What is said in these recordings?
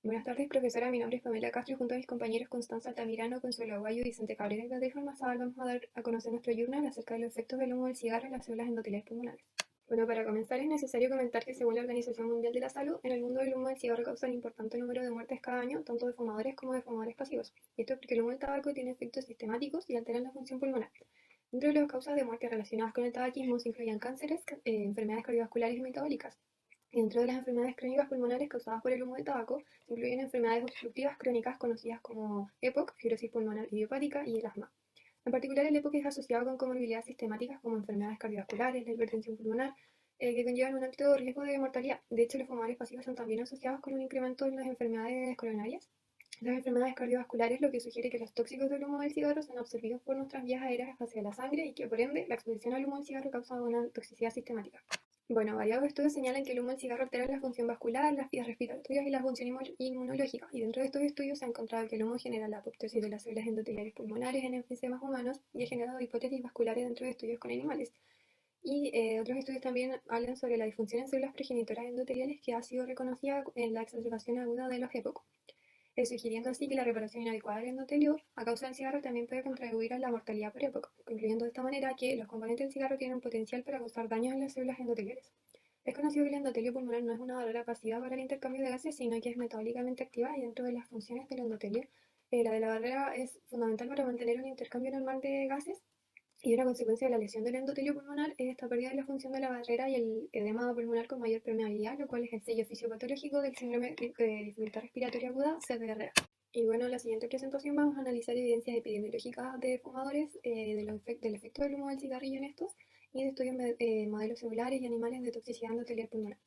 Buenas tardes, profesora. Mi nombre es Pamela Castro y junto a mis compañeros Constanza Altamirano, Consuelo Aguayo y Vicente Cabrera y Beatriz Ormazábal vamos a dar a conocer nuestro journal acerca de los efectos del humo del cigarro en las células endoteliales pulmonares. Bueno, para comenzar es necesario comentar que según la Organización Mundial de la Salud, en el mundo el humo del cigarro causa un importante número de muertes cada año, tanto de fumadores como de fumadores pasivos. Y esto es porque el humo del tabaco tiene efectos sistemáticos y alteran la función pulmonar. Dentro de las causas de muerte relacionadas con el tabaquismo se incluyen cánceres, enfermedades cardiovasculares y metabólicas. Y dentro de las enfermedades crónicas pulmonares causadas por el humo del tabaco, se incluyen enfermedades obstructivas crónicas conocidas como EPOC, fibrosis pulmonar idiopática y el asma. En particular, el EPOC es asociado con comorbilidades sistemáticas como enfermedades cardiovasculares, la hipertensión pulmonar, que conllevan un alto riesgo de mortalidad. De hecho, los fumadores pasivos son también asociados con un incremento en las enfermedades coronarias, las enfermedades cardiovasculares, lo que sugiere que los tóxicos del humo del cigarro son absorbidos por nuestras vías aéreas hacia la sangre y que, por ende, la exposición al humo del cigarro causa una toxicidad sistemática. Bueno, variados estudios señalan que el humo del cigarro altera la función vascular, las vías respiratorias y la función inmunológica. Y dentro de estos estudios se ha encontrado que el humo genera la apoptosis de las células endoteliales pulmonares en enfisemas humanos y ha generado hipótesis vasculares dentro de estudios con animales. Y otros estudios también hablan sobre la disfunción en células progenitoras endoteliales que ha sido reconocida en la exacerbación aguda de los EPOC, sugiriendo así que la reparación inadecuada del endotelio a causa del cigarro también puede contribuir a la mortalidad por época, concluyendo de esta manera que los componentes del cigarro tienen un potencial para causar daños en las células endoteliales. Es conocido que el endotelio pulmonar no es una barrera pasiva para el intercambio de gases, sino que es metabólicamente activa y dentro de las funciones del endotelio, la de la barrera es fundamental para mantener un intercambio normal de gases y una consecuencia de la lesión del endotelio pulmonar es esta pérdida de la función de la barrera y el edema pulmonar con mayor permeabilidad, lo cual es el sello fisiopatológico del síndrome de dificultad respiratoria aguda, CDR. Y bueno, en la siguiente presentación vamos a analizar evidencias epidemiológicas de fumadores, del efecto del humo del cigarrillo en estos y de estudios de modelos celulares y animales de toxicidad endotelial pulmonar.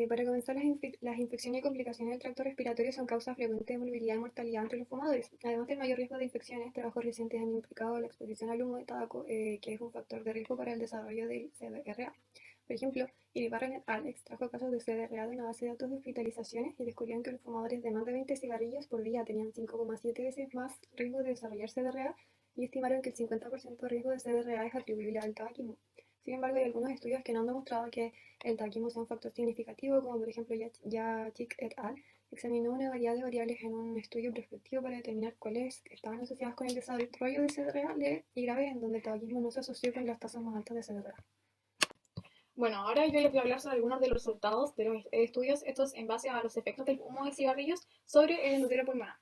Para comenzar, las infecciones y complicaciones del tracto respiratorio son causas frecuentes de morbilidad y mortalidad entre los fumadores. Además del mayor riesgo de infecciones, trabajos recientes han implicado la exposición al humo de tabaco, que es un factor de riesgo para el desarrollo del CDRA. Por ejemplo, Iribarren et al. extrajo casos de CDRA de una base de datos de hospitalizaciones y descubrieron que los fumadores de más de 20 cigarrillos por día tenían 5,7 veces más riesgo de desarrollar CDRA y estimaron que el 50% de riesgo de CDRA es atribuible al tabaquismo. Sin embargo, hay algunos estudios que no han demostrado que el taquismo sea un factor significativo, como por ejemplo Yachik et al. examinó una variedad de variables en un estudio prospectivo para determinar cuáles estaban asociadas con el desarrollo de CDRA leve y grave, en donde el tabaquismo no se asoció con las tasas más altas de CDRA. Bueno, ahora yo les voy a hablar sobre algunos de los resultados de los estudios, estos en base a los efectos del humo de cigarrillos sobre el endotelio pulmonar.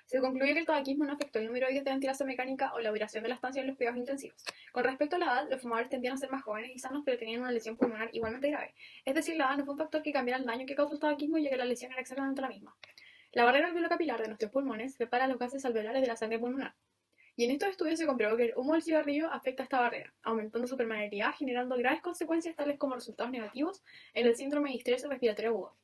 Se concluye que el tabaquismo no afectó el número de días de ventilación mecánica o la duración de la estancia en los cuidados intensivos. Con respecto a la edad, los fumadores tendían a ser más jóvenes y sanos, pero tenían una lesión pulmonar igualmente grave. Es decir, la edad no fue un factor que cambiara el daño que causó el tabaquismo, ya que la lesión era exactamente la misma. La barrera alveolo-capilar de nuestros pulmones separa los gases alveolares de la sangre pulmonar. Y en estos estudios se comprobó que el humo del cigarrillo afecta a esta barrera, aumentando su permeabilidad, generando graves consecuencias tales como resultados negativos en el síndrome de distrés respiratorio agudo.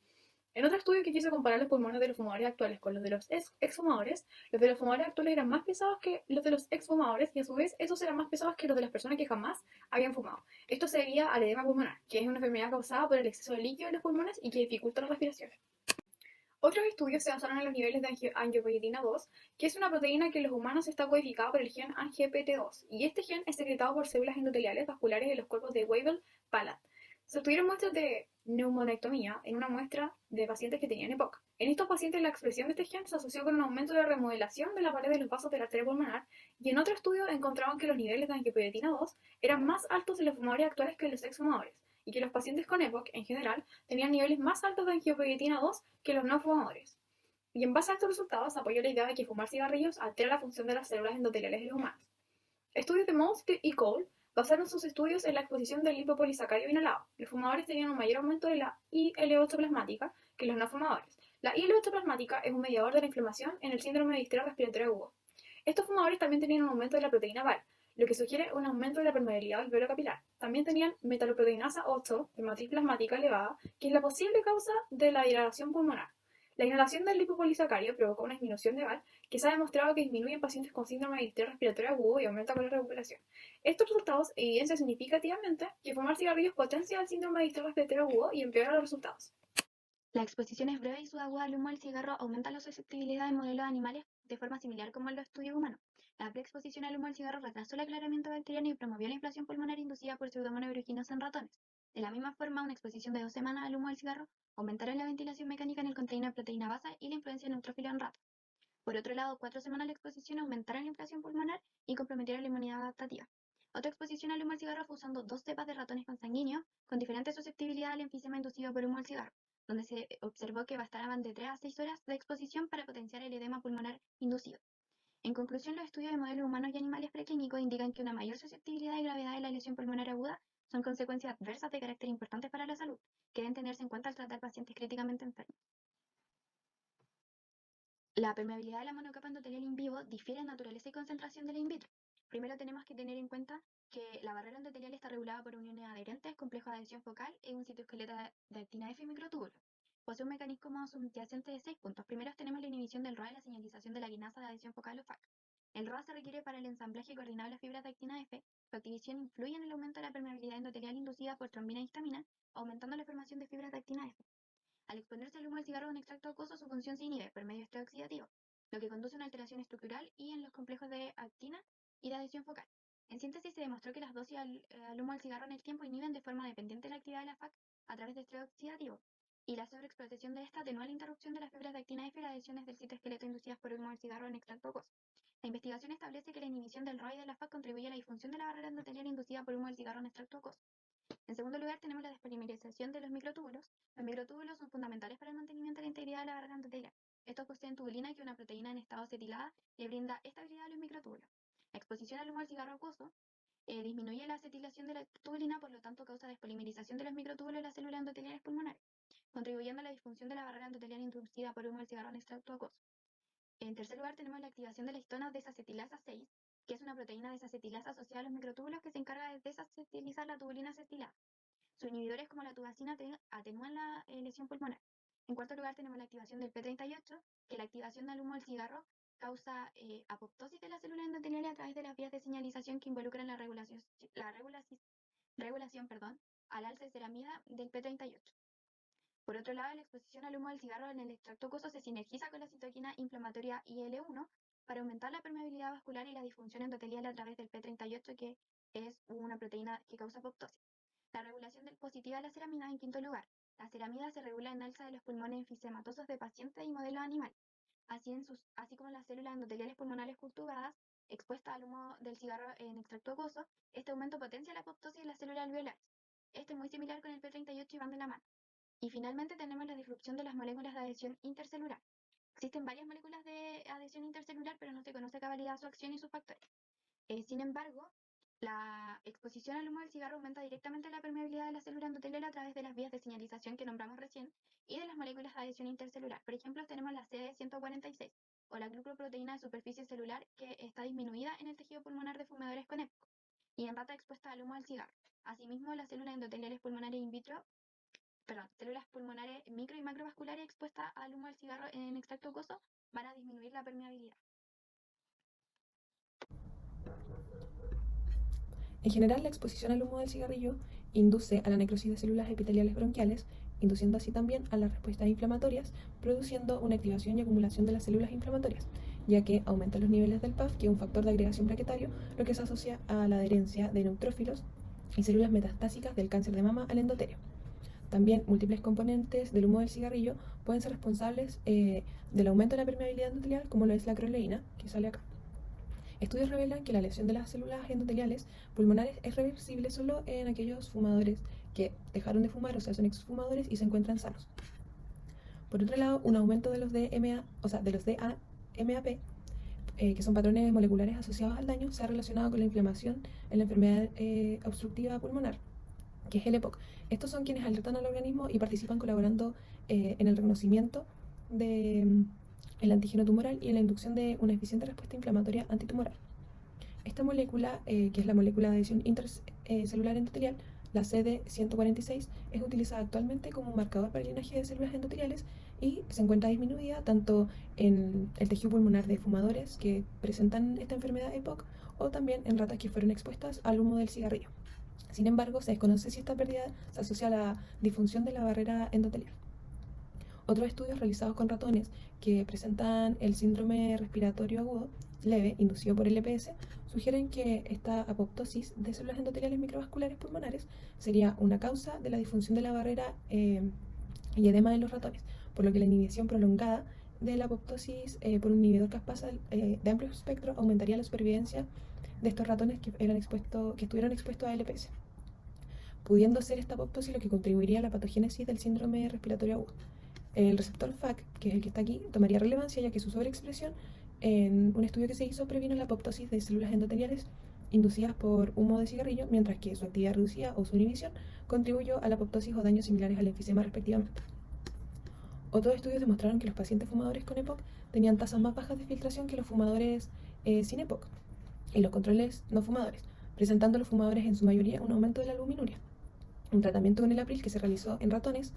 En otro estudio que quiso comparar los pulmones de los fumadores actuales con los de los exfumadores, los de los fumadores actuales eran más pesados que los de los exfumadores y a su vez esos eran más pesados que los de las personas que jamás habían fumado. Esto se debía al edema pulmonar, que es una enfermedad causada por el exceso de líquido en los pulmones y que dificulta la respiración. Otros estudios se basaron en los niveles de angiopoietina 2, que es una proteína que en los humanos está codificada por el gen ANGPT2, y este gen es secretado por células endoteliales vasculares de los cuerpos de Weibel-Palade. Se obtuvieron muestras de neumonectomía en una muestra de pacientes que tenían EPOC. En estos pacientes la expresión de este gen se asoció con un aumento de remodelación de la pared de los vasos de la arteria pulmonar, y en otro estudio encontraron que los niveles de angiopoietina 2 eran más altos en los fumadores actuales que en los exfumadores, y que los pacientes con EPOC, en general, tenían niveles más altos de angiopoietina 2 que los no fumadores. Y en base a estos resultados apoyó la idea de que fumar cigarrillos altera la función de las células endoteliales de los humanos. Estudios de Most y Cole basaron sus estudios en la exposición del lipopolisacárido inhalado. Los fumadores tenían un mayor aumento de la IL-8 plasmática que los no fumadores. La IL-8 plasmática es un mediador de la inflamación en el síndrome de distrés respiratorio agudo. Estos fumadores también tenían un aumento de la proteína VAL, lo que sugiere un aumento de la permeabilidad del velo capilar. También tenían metaloproteinasa 8 de matriz plasmática elevada, que es la posible causa de la dilatación pulmonar. La inhalación del lipopolisacárido provoca una disminución de VAL que se ha demostrado que disminuye en pacientes con síndrome de distrés respiratorio agudo y aumenta con la recuperación. Estos resultados evidencian significativamente que fumar cigarrillos potencia el síndrome de distrés respiratorio agudo y empeora los resultados. Las exposiciones breves y subagudas al humo del cigarro aumentan la susceptibilidad en modelos animales de forma similar como en los estudios humanos. La preexposición al humo del cigarro retrasó el aclaramiento bacteriano y promovió la inflamación pulmonar inducida por Pseudomonas aeruginosa en ratones. De la misma forma, una exposición de 2 semanas al humo del cigarro aumentará la ventilación mecánica en el contenedor proteína base y la influencia neutrófila en ratas. Por otro lado, 4 semanas de exposición aumentará la inflamación pulmonar y comprometerá la inmunidad adaptativa. Otra exposición al humo del cigarro fue usando 2 cepas de ratones consanguíneos con diferente susceptibilidad al enfisema inducido por humo del cigarro, donde se observó que bastaban de 3 a 6 horas de exposición para potenciar el edema pulmonar inducido. En conclusión, los estudios de modelos humanos y animales preclínicos indican que una mayor susceptibilidad y gravedad de la lesión pulmonar aguda son consecuencias adversas de carácter importante para la salud, que deben tenerse en cuenta al tratar pacientes críticamente enfermos. La permeabilidad de la monocapa endotelial in vivo difiere en naturaleza y concentración de la in vitro. Primero tenemos que tener en cuenta que la barrera endotelial está regulada por uniones adherentes, complejos de adhesión focal y un citoesqueleto de actina F y microtúbulos. Posee un mecanismo subyacente de 6 puntos. Primero tenemos la inhibición del ROA y la señalización de la quinasa de adhesión focal o FAC. El ROA se requiere para el ensamblaje coordinado de las fibras de actina F. Su activación influye en el aumento de la permeabilidad endotelial inducida por trombina y histamina, aumentando la formación de fibras de actina F. Al exponerse al humo del cigarro de un extracto acuoso, su función se inhibe por medio de estrés oxidativo, lo que conduce a una alteración estructural y en los complejos de actina y de adhesión focal. En síntesis, se demostró que las dosis al humo del cigarro en el tiempo inhiben de forma dependiente la actividad de la FAC a través de estrés oxidativo, y la sobreexplotación de esta atenúa la interrupción de las fibras de actina F y las adhesiones del citoesqueleto inducidas por el humo del cigarro en extracto acuoso. La investigación establece que la inhibición del ROA y de la FAC contribuye a la disfunción de la barrera endotelial inducida por humo del cigarro en extracto acuoso. En segundo lugar, tenemos la despolimerización de los microtúbulos. Los microtúbulos son fundamentales para el mantenimiento de la integridad de la barrera endotelial. Estos poseen tubulina, que es una proteína en estado acetilada, le brinda estabilidad a los microtúbulos. La exposición al humo del cigarro acuoso disminuye la acetilación de la tubulina, por lo tanto causa despolimerización de los microtúbulos en las células endoteliales pulmonares, contribuyendo a la disfunción de la barrera endotelial inducida por humo del cigarro en extracto acuoso. En tercer lugar, tenemos la activación de la histona desacetilasa 6, que es una proteína desacetilasa asociada a los microtúbulos que se encarga de desacetilizar la tubulina acetilada. Sus inhibidores como la tubacina atenúan la lesión pulmonar. En cuarto lugar tenemos la activación del P38, que la activación del humo del cigarro causa apoptosis de las células endoteliales a través de las vías de señalización que involucran la regulación al alza de ceramida del P38. Por otro lado, la exposición al humo del cigarro en el extracto acuoso se sinergiza con la citoquina inflamatoria IL-1 para aumentar la permeabilidad vascular y la disfunción endotelial a través del P38, que es una proteína que causa apoptosis. La regulación del positiva de la ceramida en quinto lugar. La ceramida se regula en alza de los pulmones enfisematosos de pacientes y modelos animales, así como las células endoteliales pulmonares cultivadas expuestas al humo del cigarro en extracto acuoso. Este aumento potencia la apoptosis de las células alveolares. Este es muy similar con el P38 y van de la mano. Y finalmente tenemos la disrupción de las moléculas de adhesión intercelular. Existen varias moléculas de adhesión intercelular, pero no se conoce a cabalidad su acción y sus factores. Sin embargo, la exposición al humo del cigarro aumenta directamente la permeabilidad de la célula endotelial a través de las vías de señalización que nombramos recién y de las moléculas de adhesión intercelular. Por ejemplo, tenemos la CD146 o la glucoproteína de superficie celular, que está disminuida en el tejido pulmonar de fumadores con EPOC y en rata expuesta al humo del cigarro. Asimismo, las células endoteliales pulmonares células pulmonares micro y macrovasculares expuestas al humo del cigarro en extracto acuoso van a disminuir la permeabilidad. En general, la exposición al humo del cigarrillo induce a la necrosis de células epiteliales bronquiales, induciendo así también a las respuestas inflamatorias, produciendo una activación y acumulación de las células inflamatorias, ya que aumenta los niveles del PAF, que es un factor de agregación plaquetario, lo que se asocia a la adherencia de neutrófilos y células metastásicas del cáncer de mama al endotelio. También múltiples componentes del humo del cigarrillo pueden ser responsables del aumento de la permeabilidad endotelial, como lo es la acroleína, que sale acá. Estudios revelan que la lesión de las células endoteliales pulmonares es reversible solo en aquellos fumadores que dejaron de fumar, o sea, son exfumadores y se encuentran sanos. Por otro lado, un aumento de los DAMAP, que son patrones moleculares asociados al daño, se ha relacionado con la inflamación en la enfermedad obstructiva pulmonar, que es el EPOC. Estos son quienes alertan al organismo y participan colaborando en el reconocimiento del antígeno tumoral y en la inducción de una eficiente respuesta inflamatoria antitumoral. Esta molécula, que es la molécula de adhesión intercelular endotelial, la CD146, es utilizada actualmente como marcador para el linaje de células endoteliales y se encuentra disminuida tanto en el tejido pulmonar de fumadores que presentan esta enfermedad EPOC o también en ratas que fueron expuestas al humo del cigarrillo. Sin embargo, se desconoce si esta pérdida se asocia a la disfunción de la barrera endotelial. Otros estudios realizados con ratones que presentan el síndrome respiratorio agudo leve inducido por LPS sugieren que esta apoptosis de células endoteliales microvasculares pulmonares sería una causa de la disfunción de la barrera y edema en los ratones, por lo que la inhibición prolongada de la apoptosis por un inhibidor caspasa de amplio espectro aumentaría la supervivencia de estos ratones que estuvieron expuestos a LPS, pudiendo ser esta apoptosis lo que contribuiría a la patogénesis del síndrome respiratorio agudo. El receptor FAC, que es el que está aquí, tomaría relevancia ya que su sobreexpresión en un estudio que se hizo previno la apoptosis de células endoteliales inducidas por humo de cigarrillo, mientras que su actividad reducida o su inhibición contribuyó a la apoptosis o daños similares al enfisema respectivamente. Otros estudios demostraron que los pacientes fumadores con EPOC tenían tasas más bajas de filtración que los fumadores sin EPOC y los controles no fumadores, presentando a los fumadores en su mayoría un aumento de la albuminuria. Un tratamiento con el april que se realizó en ratones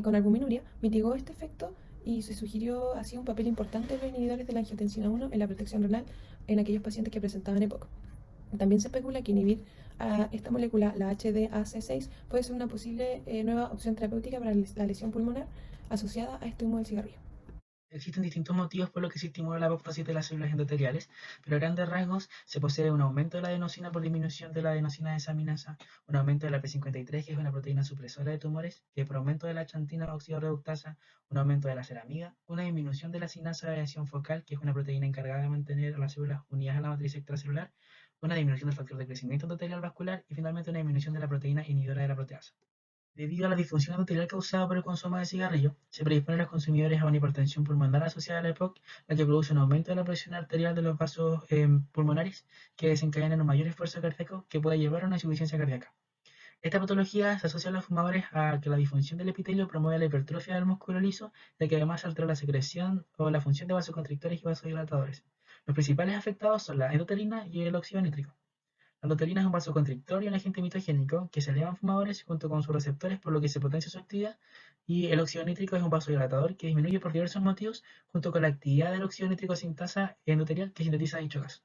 con albuminuria mitigó este efecto y se sugirió así un papel importante de los inhibidores de la angiotensina 1 en la protección renal en aquellos pacientes que presentaban EPOC. También se especula que inhibir a esta molécula, la HDAC6, puede ser una posible nueva opción terapéutica para la lesión pulmonar asociada a este humo del cigarrillo. Existen distintos motivos por los que se estimula la apoptosis de las células endoteliales, pero a grandes rasgos se posee un aumento de la adenosina por disminución de la adenosina desaminasa, un aumento de la P53, que es una proteína supresora de tumores, que por aumento de la xantina oxidorreductasa, un aumento de la ceramida, una disminución de la sinasa de adhesión focal, que es una proteína encargada de mantener a las células unidas a la matriz extracelular, una disminución del factor de crecimiento endotelial vascular y finalmente una disminución de la proteína inhibidora de la proteasa. Debido a la disfunción endotelial causada por el consumo de cigarrillo, se predispone a los consumidores a una hipertensión pulmonar asociada a la EPOC, la que produce un aumento de la presión arterial de los vasos pulmonares que desencadena un mayor esfuerzo cardíaco que puede llevar a una insuficiencia cardíaca. Esta patología se asocia a los fumadores a que la disfunción del epitelio promueve la hipertrofia del músculo liso, ya que además altera la secreción o la función de vasoconstrictores y vasodilatadores. Los principales afectados son la endotelina y el óxido nítrico. La endotelina es un vasoconstrictor y un agente mitogénico que se eleva en fumadores junto con sus receptores, por lo que se potencia su actividad, y el óxido nítrico es un vasodilatador que disminuye por diversos motivos junto con la actividad del óxido nítrico sintasa endotelial que sintetiza dicho gas.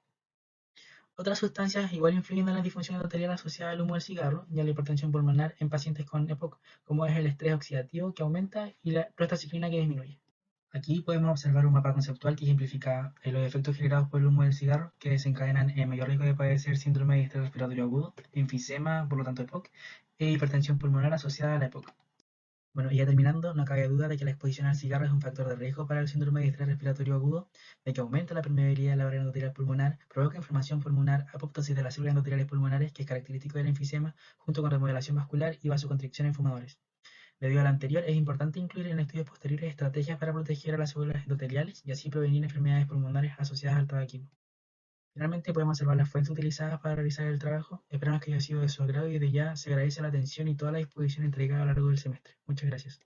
Otras sustancias igual influyen en la disfunción endotelial asociada al humo del cigarro y a la hipertensión pulmonar en pacientes con EPOC, como es el estrés oxidativo que aumenta y la prostaciclina que disminuye. Aquí podemos observar un mapa conceptual que ejemplifica los efectos generados por el humo del cigarro, que desencadenan mayor riesgo de padecer síndrome de estrés respiratorio agudo, enfisema, por lo tanto EPOC, e hipertensión pulmonar asociada a la EPOC. Bueno, y ya terminando, no cabe duda de que la exposición al cigarro es un factor de riesgo para el síndrome de estrés respiratorio agudo, de que aumenta la permeabilidad de la barrera endotelial pulmonar, provoca inflamación pulmonar, apoptosis de las células endoteliales pulmonares, que es característico del enfisema, junto con remodelación vascular y vasoconstricción en fumadores. Debido a lo anterior, es importante incluir en estudios posteriores estrategias para proteger a las células endoteliales y así prevenir enfermedades pulmonares asociadas al tabaquismo. Finalmente, podemos observar las fuentes utilizadas para realizar el trabajo. Esperamos que haya sido de su agrado y desde ya se agradece la atención y toda la disposición entregada a lo largo del semestre. Muchas gracias.